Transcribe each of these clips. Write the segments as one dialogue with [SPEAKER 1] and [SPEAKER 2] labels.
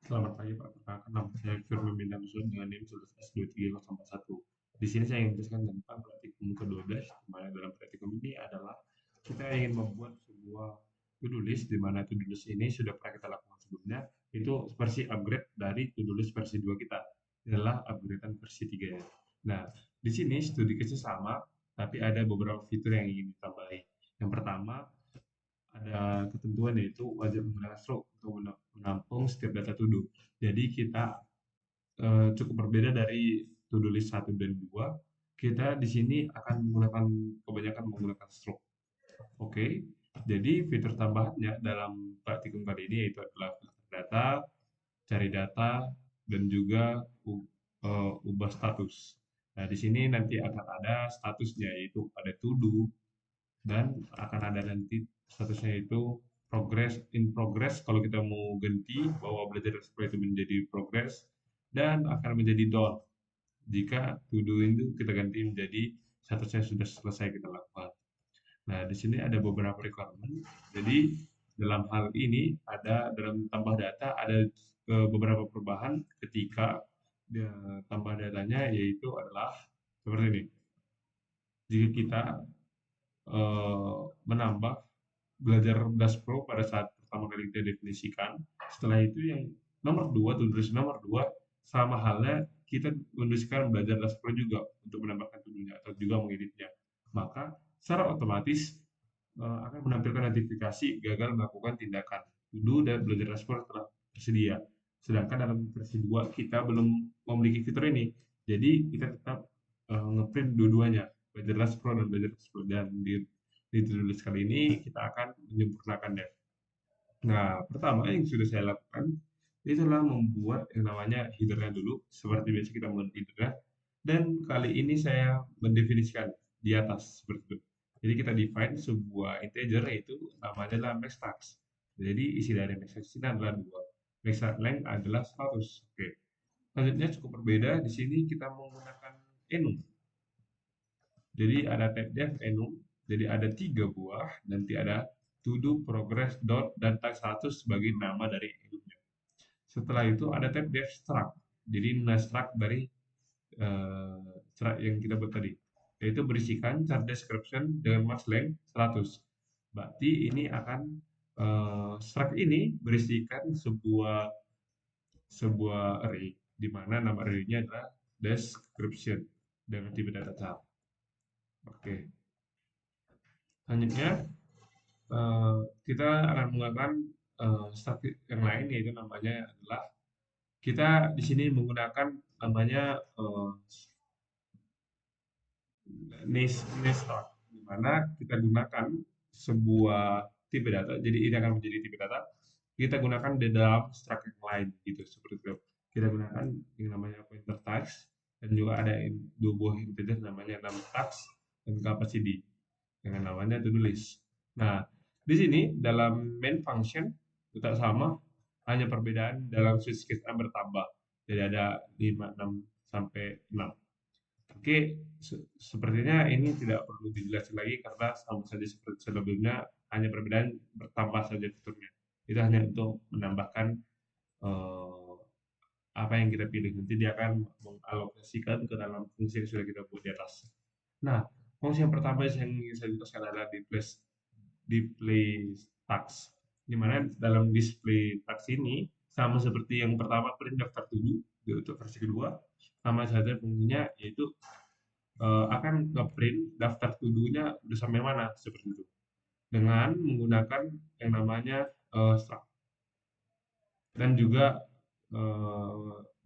[SPEAKER 1] Selamat pagi Pak, perkenalkan nama saya Firman Bintang Nasution dengan NIM 11S23041. Di sini saya ingin menjelaskan tentang praktikum ke-12, di mana dalam praktikum ini adalah kita ingin membuat sebuah to-do list, di mana to-do list ini sudah pernah kita lakukan sebelumnya, itu versi upgrade dari to-do list versi 2 kita, adalah upgradean versi 3 ya. Nah, di sini studi case sama, tapi ada beberapa fitur yang ingin ditambahi. Yang pertama, ada ketentuan yaitu wajib menggunakan stroke untuk menampung setiap data to do. Jadi kita cukup berbeda dari to do list 1 dan 2. Kita di sini akan kebanyakan menggunakan stroke. Oke. Jadi fitur tambahannya dalam praktikum kali ini yaitu adalah filter data, cari data, dan juga ubah status. Nah, di sini nanti akan ada statusnya yaitu ada to do, dan akan ada nanti statusnya itu in progress kalau kita mau ganti bahwa belajar explore itu menjadi progress, dan akan menjadi done jika to do itu kita ganti menjadi statusnya sudah selesai kita lakukan. Nah, di sini ada beberapa requirement. Jadi dalam hal ini ada dalam tambah data ada beberapa perubahan ketika tambah datanya, yaitu adalah seperti ini. Jika kita menambah belajar Das Pro pada saat pertama kali kita definisikan. Setelah itu yang nomor 2, tulis nomor 2, sama halnya kita menuliskan belajar Das Pro juga untuk menambahkan tuduhnya atau juga mengeditnya. Maka secara otomatis akan menampilkan notifikasi gagal melakukan tindakan tuduh dan belajar Das Pro telah tersedia. Sedangkan dalam versi 2 kita belum memiliki fitur ini. Jadi kita tetap ngeprint dua-duanya, belajar Das Pro dan belajar Das Pro, dan di tulis kali ini kita akan menyempurnakannya. Nah, pertama yang sudah saya lakukan itulah membuat yang namanya headernya dulu, seperti biasa kita membuat headernya, dan kali ini saya mendefinisikan di atas seperti itu. Jadi kita define sebuah integer yaitu namanya adalah max tax. Jadi isi dari max tax ini adalah 2. Max length adalah 100. Oke. Selanjutnya cukup berbeda, di sini kita menggunakan enum. Jadi ada tab dev enum, jadi ada 3 buah, nanti ada to do, progress, dot, dan tag 100 sebagai nama dari enumnya. Setelah itu ada tab dev struct, jadi struct dari struct yang kita buat tadi, yaitu berisikan chart description dengan max length 100. Berarti ini akan struct ini berisikan sebuah array, di mana nama array-nya adalah description dengan tipe data type. Oke. Selanjutnya kita akan menggunakan statik yang lain, yaitu namanya adalah kita di sini menggunakan namanya nestor, di mana kita gunakan sebuah tipe data. Jadi ini akan menjadi tipe data. Kita gunakan di dalam struct yang lain gitu, seperti itu. Kita gunakan yang namanya pointer tags, dan juga ada dua buah integer namanya num tags dan capacity dengan namanya to do list. Nah, di sini dalam main function tetap sama, hanya perbedaan dalam switch case bertambah. Jadi ada 5, 6 sampai 6. Oke, sepertinya ini tidak perlu dijelaskan lagi karena sama saja seperti sebelumnya, hanya perbedaan bertambah saja fiturnya. Itu hanya untuk menambahkan eh, apa yang kita pilih. Nanti dia akan mengalokasikan ke dalam fungsi yang sudah kita buat di atas. Nah, fungsi yang pertama yang ingin saya jelaskan adalah display tax, di mana dalam display tax ini sama seperti yang pertama print daftar to-do, untuk versi kedua sama saja fungsinya, yaitu akan ngeprint daftar to-do-nya udah sampai mana seperti itu dengan menggunakan yang namanya struct, dan juga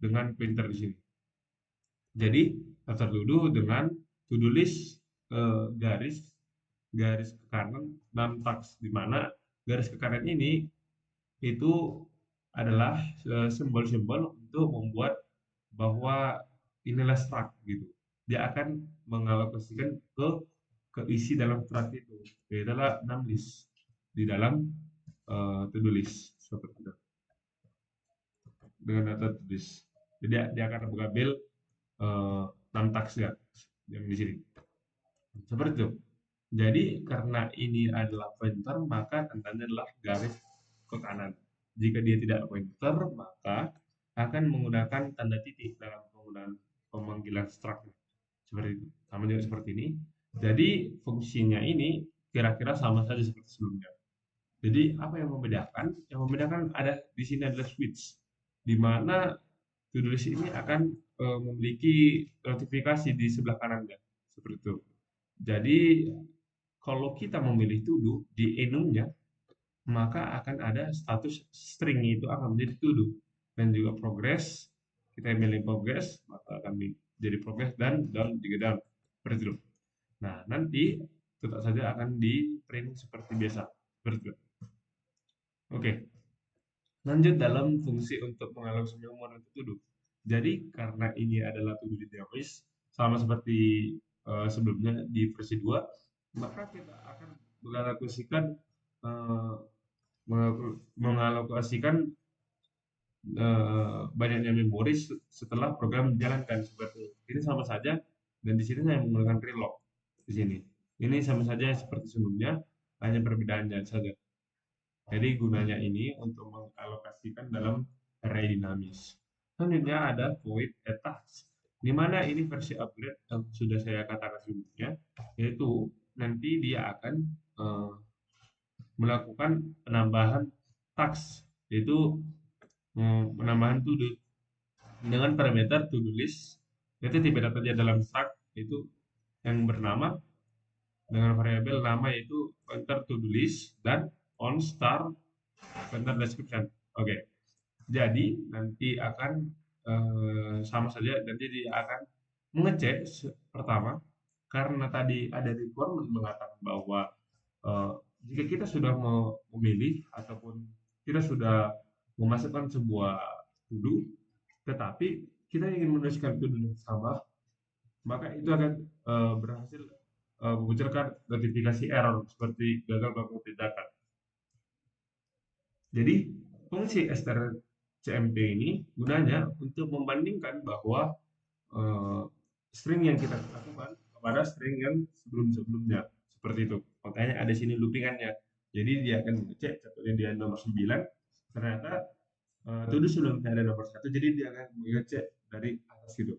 [SPEAKER 1] dengan printer di sini. Jadi daftar to-do dengan to-do list garis ke kanan dan tax, di mana garis ke kanan ini itu adalah simbol-simbol untuk membuat bahwa inilah struct gitu. Dia akan mengalokasikan ke isi dalam struct itu. Yaitu adalah 6 list di dalam to-do list seperti itu. Dengan data to list. Jadi dia akan mengambil 6 tax ya yang di sini. Seperti itu. Jadi karena ini adalah pointer, maka tandanya adalah garis ke kanan. Jika dia tidak pointer, maka akan menggunakan tanda titik dalam penggunaan pemanggilan struct. Seperti itu. Sama juga seperti ini. Jadi fungsinya ini kira-kira sama saja seperti sebelumnya. Jadi apa yang membedakan? Yang membedakan ada di sini adalah switch, di mana to-do list ini akan memiliki notifikasi di sebelah kanannya, seperti itu. Jadi kalau kita memilih to do di enumnya, maka akan ada status string itu akan menjadi to do, dan juga progress. Kita milih progress, maka akan menjadi progress, dan down juga down, seperti itu. Nah, nanti tetap saja akan di print seperti biasa, seperti itu. Oke, lanjut dalam fungsi untuk mengalami memori untuk to do. Jadi karena ini adalah to do dinamis, sama seperti sebelumnya di versi 2, maka kita akan mengalokasikan eh, mengalokasikan banyaknya memori setelah program dijalankan, seperti itu. Ini sama saja, dan di sini saya menggunakan reload di sini. Ini sama saja seperti sebelumnya, hanya perbedaannya saja. Jadi gunanya ini untuk mengalokasikan dalam array dinamis. Selanjutnya ada void attach, di mana ini versi upgrade yang sudah saya katakan sebelumnya, yaitu nanti dia akan melakukan penambahan task, yaitu penambahan to do dengan parameter to do list, yaitu tipe datanya dalam struct itu yang bernama dengan variabel nama yaitu pointer to do list dan on star pointer description. Oke. Jadi nanti akan sama saja, nanti dia akan mengecek pertama, karena tadi ada requirement mengatakan bahwa eh, jika kita sudah memilih ataupun kita sudah memasukkan sebuah to do, tetapi kita ingin menuliskan to do yang sama, maka itu akan berhasil memunculkan notifikasi error seperti gagal melakukan tindakan. Jadi fungsi strcmp ini gunanya untuk membandingkan bahwa eh, string yang kita lakukan kepada string yang sebelum-sebelumnya, seperti itu. Makanya ada sini loopingannya. Jadi dia akan ngecek, contohnya dia nomor 9, ternyata to do sebelumnya ada nomor 1, jadi dia akan mengecek dari atas gitu.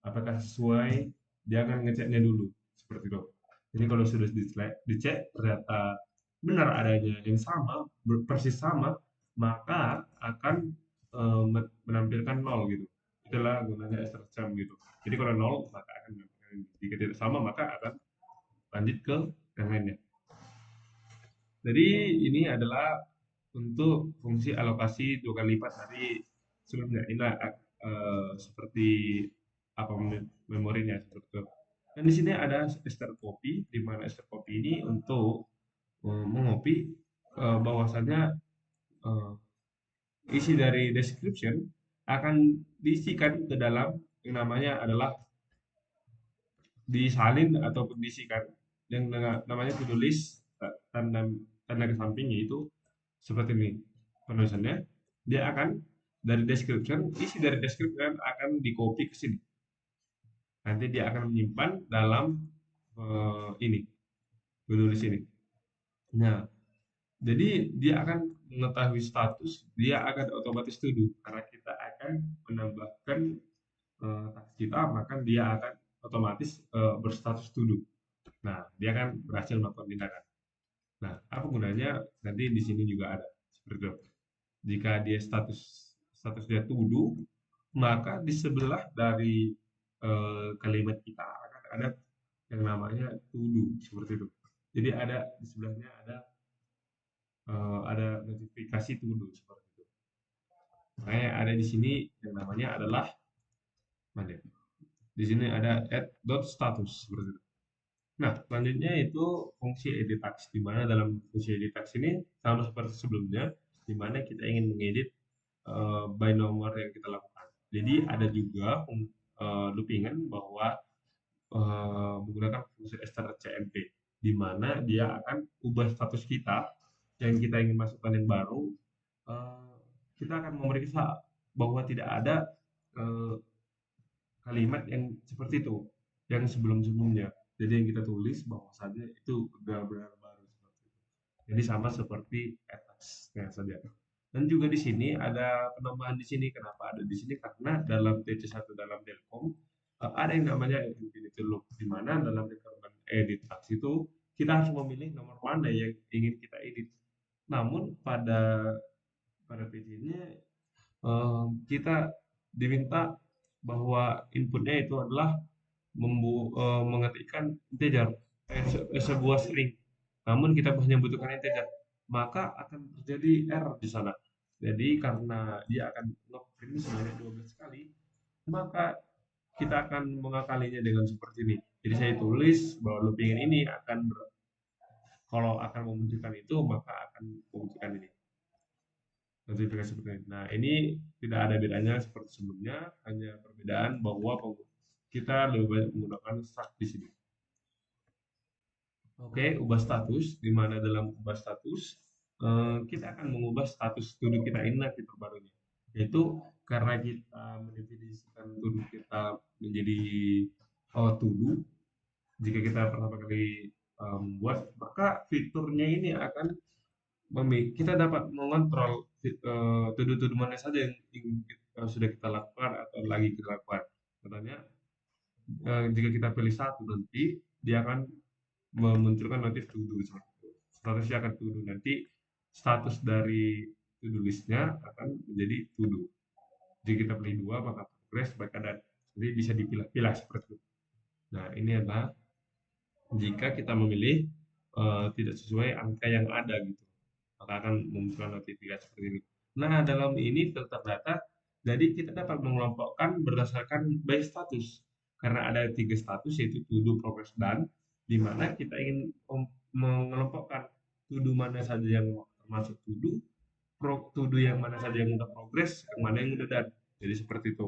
[SPEAKER 1] Apakah sesuai, dia akan ngeceknya dulu, seperti itu. Jadi kalau sudah dicek ternyata benar adanya yang sama, persis sama, maka akan menampilkan 0 gitu. Itulah gunanya STRCM gitu. Jadi kalau 0 maka akan menampilkan ini. Jika tidak sama maka akan lanjut ke yang lainnya. Jadi ini adalah untuk fungsi alokasi 2 kali lipat dari sebelumnya. Inilah seperti apa memorinya, seperti itu. Dan di sini ada strcpy, di mana strcpy ini untuk mengopi bahwasannya isi dari description akan diisikan ke dalam yang namanya adalah disalin ataupun diisikan yang namanya to do list, tanda tanda ke sampingnya itu seperti ini penulisannya. Dia akan dari description, isi dari description akan di copy ke sini, nanti dia akan menyimpan dalam ini to do list ini. Nah, jadi dia akan mengetahui status, dia akan otomatis to do karena kita akan menambahkan task kita, maka dia akan otomatis berstatus to do. Nah, dia akan berhasil melakukan tindakan. Nah, apa gunanya? Nanti di sini juga ada seperti itu. Jika dia status dia to do, maka di sebelah dari kalimat kita akan ada yang namanya to do, seperti itu. Jadi ada di sebelahnya ada notifikasi to do, seperti itu. Makanya ada di sini yang namanya adalah mana? Di sini ada add.status, seperti itu. Nah, selanjutnya itu fungsi edit text, di mana dalam fungsi edit text ini sama seperti sebelumnya, di mana kita ingin mengedit by nomor yang kita lakukan. Jadi ada juga loopingan bahwa menggunakan fungsi strcmp, di mana dia akan ubah status kita yang kita ingin masukkan yang baru. Kita akan memeriksa bahwa tidak ada kalimat yang seperti itu yang sebelum-sebelumnya. Jadi yang kita tulis bahwasannya itu benar-benar baru, seperti itu. Jadi sama seperti atasnya saja. Dan juga di sini ada penambahan di sini. Kenapa ada di sini? Karena dalam TC1 dalam Delcom ada yang namanya infinity loop, di mana dalam requirement edit task itu kita harus memilih nomor mana yang ingin kita edit. Namun pada PC-nya kita diminta bahwa inputnya itu adalah mengetikkan integer, sebuah string. Namun kita hanya membutuhkan integer, maka akan terjadi error di sana. Jadi karena dia akan ngeprint sebanyak 12 kali, maka kita akan mengakalinya dengan seperti ini. Jadi saya tulis bahwa looping ini kalau akan memunculkan itu, maka akan memunculkan ini. Notifikasi seperti ini. Nah, ini tidak ada bedanya seperti sebelumnya, hanya perbedaan bahwa kita lebih banyak menggunakan struct di sini. Oke, ubah status, di mana dalam ubah status kita akan mengubah status to do kita ini nanti terbarunya. Yaitu karena kita mendefinisikan to do kita menjadi to do, jika kita pertama kali membuat, maka fiturnya ini akan kita dapat mengontrol to-do mana saja yang sudah kita lakukan atau lagi kita lakukan. Contohnya, jika kita pilih satu nanti, dia akan memunculkan notif to-do. Statusnya akan to-do. Nanti status dari to-do listnya akan menjadi to-do. Jika kita pilih dua, maka progress, baik ada. Jadi bisa dipilah-pilah seperti itu. Nah, ini adalah jika kita memilih tidak sesuai angka yang ada gitu, maka akan memunculkan notifikasi seperti ini. Nah, dalam ini filter data, jadi kita dapat mengelompokkan berdasarkan by status. Karena ada 3 status, yaitu to do, progress, done, di mana kita ingin mengelompokkan to do mana saja yang termasuk to do, to do yang mana saja yang udah progress, yang mana yang udah done. Jadi seperti itu.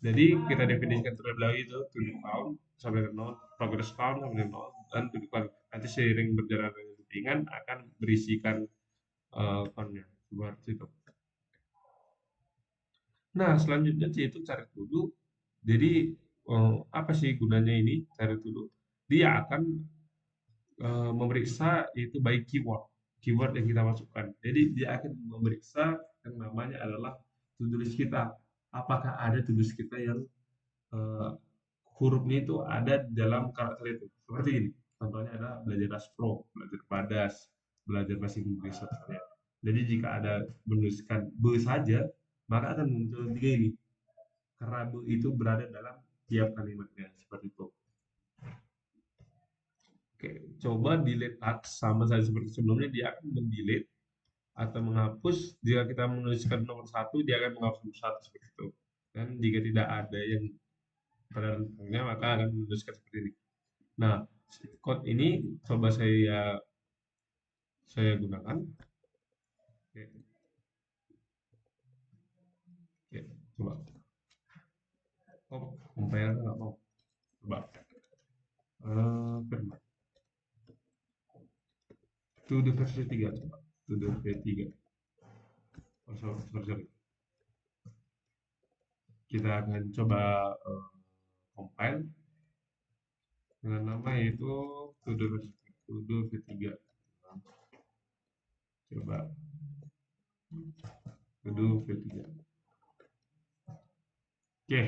[SPEAKER 1] Jadi kita definisikan terlebih dahulu itu to do count sampai ke nol, progress count sampai ke nol, dan to do count. Nanti seiring berjalan dengan loopingan akan berisikan count-nya seperti itu. Nah, selanjutnya yaitu cari to do. Jadi apa sih gunanya ini cari to do? Dia akan memeriksa itu by keyword, keyword yang kita masukkan. Jadi dia akan memeriksa yang namanya adalah to do list kita. Apakah ada to do list kita yang uh, hurufnya itu ada di dalam karakter itu. Seperti ini. Contohnya ada belajar Dash Pro, belajar Badas, belajar bahasa Inggris misalnya. Jadi jika ada menuliskan B saja, maka akan muncul tiga ini. Karena B itu berada dalam tiap kalimatnya seperti itu. Oke, coba delete tags sama saja seperti sebelumnya, dia akan mendelete atau menghapus. Jika kita menuliskan nomor satu, dia akan menghapus nomor satu seperti itu. Dan jika tidak ada yang pada rentangnya, maka akan menuliskan seperti ini. Nah, code ini coba saya gunakan. Oke, oke, coba. Oh, compare nggak mau. Coba. Firman. To the versi 3 coba. To the V3. Oh, sorry. Kita akan coba compile dengan nama yaitu to the V3. Coba to the V3. Oke,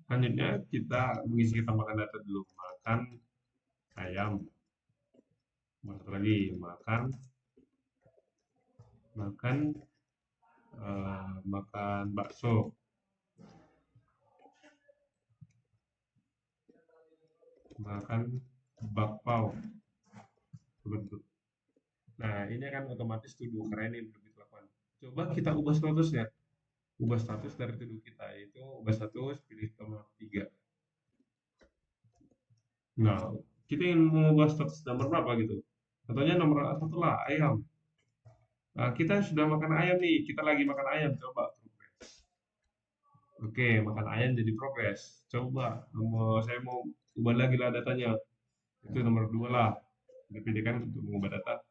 [SPEAKER 1] selanjutnya kita mengisi tambahkan data dulu. Makan ayam. Satu lagi makan bakso. Makan bakpao. Seperti. Nah, ini akan otomatis to do karena ini belum dilakukan. Coba kita ubah statusnya. Ubah status dari to do kita itu ubah status pilih nomor 3. Nah, kita ingin mengubah status nomor berapa gitu. Contohnya nomor 1 lah ayam. Nah, kita sudah makan ayam nih, kita lagi makan ayam, coba progress. Oke, makan ayam jadi progress. Coba saya mau ubah lagi lah datanya. Itu nomor 2 lah. Dipilihkan untuk mengubah data.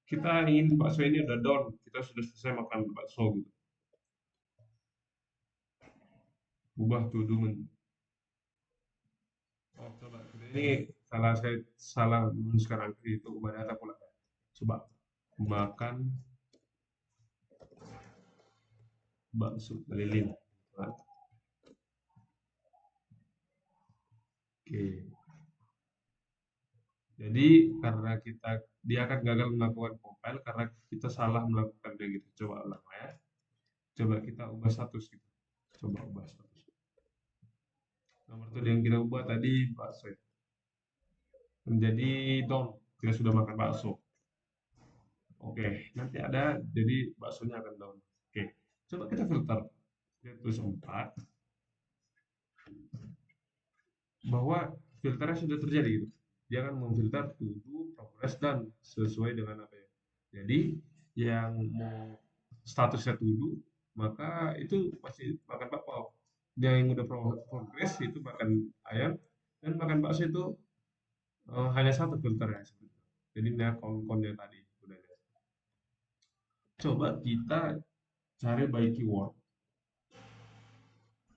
[SPEAKER 1] Kita ingin bakso ini udah down, kita sudah selesai makan bakso gitu. Ubah to do. Oh, coba ini saya salah menuliskan angka itu ubah data pula. Coba makan bakso lilin. Oke. Jadi karena dia akan gagal melakukan compile karena kita salah melakukannya gitu. Coba ulang ya. Coba kita ubah status gitu. Coba ubah status. Nomor tuh yang kita ubah tadi bakso ya. Menjadi down. Kita sudah makan bakso. Oke, nanti ada jadi baksonya akan down. Oke, coba kita filter. Kita tulis 4 bahwa filternya sudah terjadi gitu. Dia akan memfilter to do, progress, dan sesuai dengan apa ya. Jadi yang mau statusnya to do, maka itu pasti makan bakpao. Yang udah progress itu makan ayam, dan makan bakso itu hanya satu filternya. Jadi ini kontennya tadi udah ada. Coba kita cari by keyword.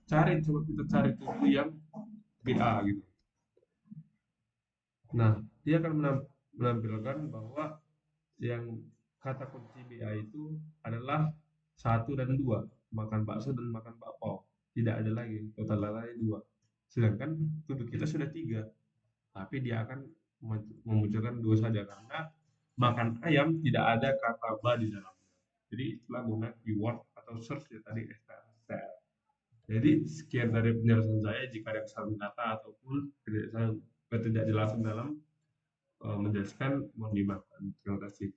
[SPEAKER 1] Coba kita cari dulu yang BA gitu. Nah, dia akan menampilkan bahwa yang kata kunci BA itu adalah satu dan dua, makan bakso dan makan bakpao. Tidak ada lagi, total lainnya dua. Sedangkan tuduh kita sudah tiga, tapi dia akan memunculkan dua saja karena makan ayam tidak ada kata ba di dalamnya. Jadi itulah guna keyword atau search ya tadi STR. Jadi sekian dari penjelasan saya. Jika ada kesalahan kata ataupun ketidakjelasan dalam menjelaskan, mohon dimaafkan. Terima kasih.